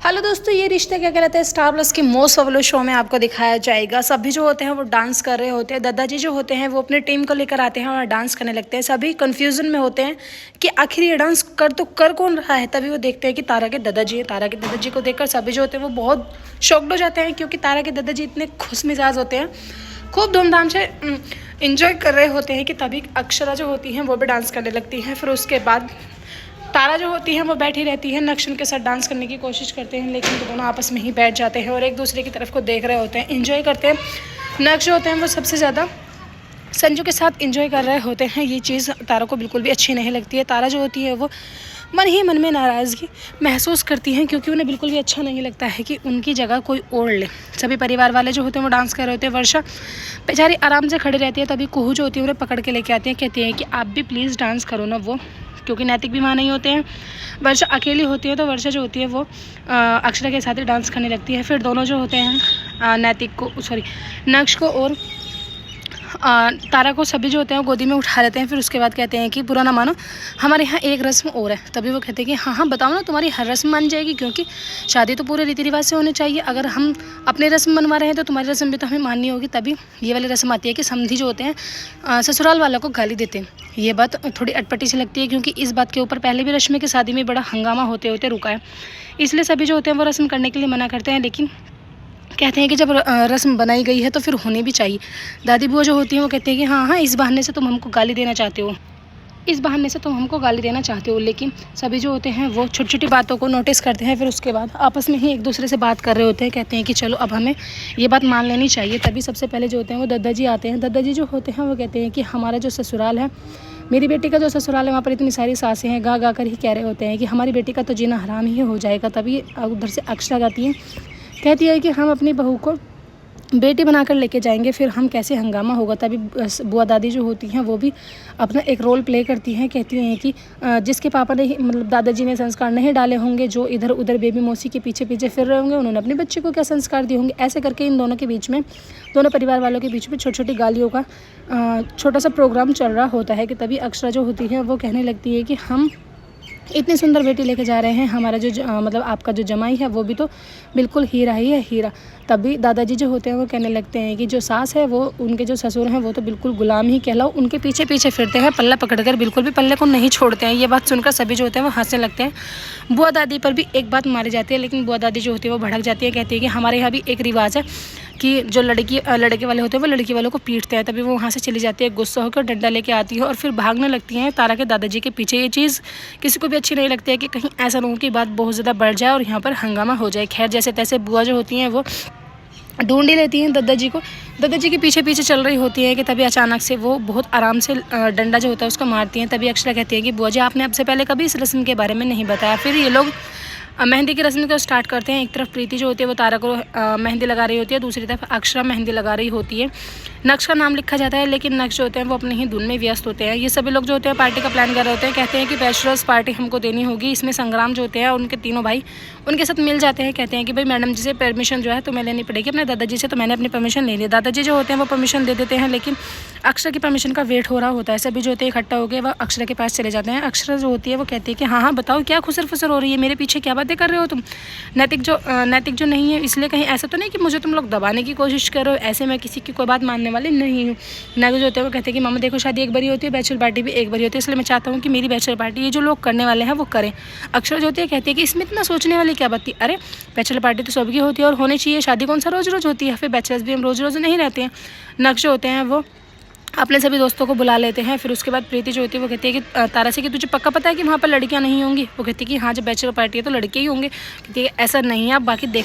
Hello दोस्तों, ये रिश्ते क्या कहलाते हैं स्टार प्लस के मोस्ट पॉपुलर शो में आपको दिखाया जाएगा। सभी जो होते हैं वो डांस कर रहे होते हैं। दादाजी जो होते हैं वो अपने टीम को लेकर आते हैं और डांस करने लगते हैं। सभी कंफ्यूजन में होते हैं कि आखिर ये डांस कर कौन रहा है। तभी वो देखते हैं कि तारा के दादाजी है। तारा के दादाजी को देखकर सभी जो होते हैं वो बहुत शॉक्ड हो जाते हैं, क्योंकि तारा के दादाजी इतने खुश मिजाज होते हैं, खूब धूमधाम से इंजॉय कर रहे होते हैं कि तभी अक्षरा जो होती हैं वो भी डांस करने लगती हैं। फिर उसके बाद तारा जो होती है वो बैठी रहती है, नक्श उनके साथ डांस करने की कोशिश करते हैं, लेकिन तो दोनों आपस में ही बैठ जाते हैं और एक दूसरे की तरफ को देख रहे होते हैं, एंजॉय करते हैं। नक्श जो होते हैं वो सबसे ज़्यादा संजू के साथ एंजॉय कर रहे होते हैं। ये चीज़ तारा को बिल्कुल भी अच्छी नहीं लगती है। तारा जो होती है वो मन ही मन में नाराज़गी महसूस करती हैं, क्योंकि उन्हें बिल्कुल भी अच्छा नहीं लगता है कि उनकी जगह कोई और ले। सभी परिवार वाले जो होते हैं वो डांस कर रहे होते हैं। वर्षा बेचारी आराम से खड़ी रहती है, तभी कुहू जो होती है उन्हें पकड़ के लेके आती है, कहती है कि आप भी प्लीज़ डांस करो ना, वो क्योंकि नैतिक भी वहाँ नहीं होते हैं। वर्षा अकेली होती है तो वर्षा जो होती है वो अक्षरा के साथ ही डांस करने लगती है। फिर दोनों जो होते हैं नक्श को और तारा को सभी जो होते हैं वो गोदी में उठा लेते हैं। फिर उसके बाद कहते हैं कि बुरा ना मानो, हमारे यहाँ एक रस्म और है। तभी वो कहते हैं कि हाँ हाँ बताओ ना, तुम्हारी हर रस्म मान जाएगी, क्योंकि शादी तो पूरे रीति रिवाज से होनी चाहिए। अगर हम अपनी रस्म मनवा रहे हैं तो तुम्हारी रस्म भी तो हमें माननी होगी। तभी ये वाली रस्म आती है कि समधी जो होते हैं ससुराल वालों को गाली देते हैं। ये बात थोड़ी अटपटी सी लगती है, क्योंकि इस बात के ऊपर पहले भी रश्मि की शादी में बड़ा हंगामा होते होते रुका है। इसलिए सभी जो होते हैं वो रस्म करने के लिए मना करते हैं, लेकिन कहते हैं कि जब रस्म बनाई गई है तो फिर होनी भी चाहिए। दादी बुआ जो होती हैं वो कहते हैं कि हाँ हाँ, इस बहाने से तुम हमको गाली देना चाहते हो, इस बहाने से तुम हमको गाली देना चाहते हो। लेकिन सभी जो होते हैं वो छोटी छोटी बातों को नोटिस करते हैं। फिर उसके बाद आपस में ही एक दूसरे से बात कर रहे होते हैं, कहते हैं कि चलो अब हमें ये बात मान लेनी चाहिए। तभी सबसे पहले जो होते हैं वो दादाजी आते हैं। दादाजी जो होते हैं वो कहते हैं कि हमारा जो ससुराल है, मेरी बेटी का जो ससुराल है, वहाँ पर इतनी सारी सासें हैं, गा गा कर ही कह रहे होते हैं कि हमारी बेटी का तो जीना हराम ही हो जाएगा। तभी उधर से अक्षरा गाती है, कहती है कि हम अपनी बहू को बेटी बनाकर लेके जाएंगे, फिर हम कैसे हंगामा होगा। तभी बुआ दादी जो होती हैं वो भी अपना एक रोल प्ले करती हैं, कहती हैं कि जिसके पापा ने मतलब दादाजी ने संस्कार नहीं डाले होंगे, जो इधर उधर बेबी मौसी के पीछे पीछे फिर रहे होंगे, उन्होंने अपने बच्चे को क्या संस्कार दिए होंगे। ऐसे करके इन दोनों के बीच में, दोनों परिवार वालों के बीच में छोटी छोटी गालियों का छोटा सा प्रोग्राम चल रहा होता है। कि तभी अक्षरा जो होती है वो कहने लगती है कि हम इतनी सुंदर बेटी लेके जा रहे हैं, हमारा जो मतलब आपका जो जमाई है वो भी तो बिल्कुल हीरा ही है, हीरा। तभी दादाजी जो होते हैं वो कहने लगते हैं कि जो सास है वो, उनके जो ससुर हैं वो तो बिल्कुल गुलाम ही कहलाओ, उनके पीछे पीछे फिरते हैं पल्ला पकड़कर, बिल्कुल भी पल्ले को नहीं छोड़ते हैं। ये बात सुनकर सभी जो होते हैं वो हंसने लगते हैं। बुआ दादी पर भी एक बात मारी जाती है, लेकिन बुआ दादी जो होती है वो भड़क जाती है, कहती है कि हमारे यहाँ भी एक रिवाज है कि जो लड़के वाले होते हैं वो लड़की वालों को पीटते हैं। तभी वो वहाँ से चली जाती है, गुस्सा होकर डंडा लेके आती है और फिर भागने लगती हैं तारा के दादाजी के पीछे। ये चीज़ किसी को भी अच्छी नहीं लगती है कि कहीं ऐसा लोगों की बात बहुत ज़्यादा बढ़ जाए और यहाँ पर हंगामा हो जाए। खैर, जैसे तैसे बुआ जो होती हैं वो ढूंढ ही लेती हैं दादाजी को, दादाजी के पीछे पीछे चल रही होती है कि तभी अचानक से वो बहुत आराम से डंडा जो होता है उसको मारती हैं। तभी अक्षरा कहती है कि बुआ जी, आपने अब से पहले कभी इस रस्म के बारे में नहीं बताया। फिर ये लोग मेहंदी की रस्म को स्टार्ट करते हैं। एक तरफ प्रीति जो होती है वो तारा को मेहंदी लगा रही होती है, दूसरी तरफ अक्षरा मेहंदी लगा रही होती है। नक्श का नाम लिखा जाता है, लेकिन नक्श जो होते हैं वो अपने ही धुन में व्यस्त होते हैं। ये सभी लोग जो होते हैं पार्टी का प्लान कर रहे होते हैं, कहते हैं कि बैचलर्स पार्टी हमको देनी होगी। इसमें संग्राम जो होते हैं उनके तीनों भाई उनके साथ मिल जाते हैं, कहते हैं कि भाई मैडम जी से परमिशन जो है तुम्हें लेनी पड़ेगी अपने दादाजी से। तो मैंने अपनी परमिशन ले ली। दादाजी जो होते हैं वो परमिशन दे देते हैं, लेकिन अक्षरा की परमिशन का वेट हो रहा होता है। सभी जो होते हैं इकट्ठा हो गए वह अक्षरा के पास चले जाते हैं। अक्षरा जो होती है वो कहती है कि हाँ हाँ बताओ, क्या खुसर फुसर हो रही है, मेरे पीछे क्या बातें कर रहे हो तुम। नैतिक जो नहीं है, इसलिए कहीं ऐसा तो नहीं कि मुझे तुम लोग दबाने की कोशिश करो। ऐसे मैं किसी की कोई बात मानने वाली नहीं हूँ। नागो जो होते हैं वो कहते हैं कि मामा देखो, शादी एक बारी होती है, बैचलर पार्टी भी एक बारी होती है, इसलिए मैं चाहता हूँ कि मेरी बैचलर पार्टी ये जो लोग करने वाले हैं वो करें। अक्षरा जो होती है कहती है कि इसमें इतना सोचने वाली क्या बात थी, अरे बैचलर पार्टी तो सबकी होती है और होनी चाहिए, शादी कौन सा रोज़ रोज़ होती है, फिर बैचलर्स भी हम रोज़ रोज़ नहीं रहते हैं। नक्श जो होते हैं वो अपने सभी दोस्तों को बुला लेते हैं। फिर उसके बाद प्रीति जो होती है वो कहती है कि तारा से कि तुझे पक्का पता है कि वहाँ पर लड़कियाँ नहीं होंगी। वो कहती है कि हाँ, जब बैचलर पार्टी है तो लड़के ही होंगे। कहती है ऐसा नहीं है, आप बाकी देख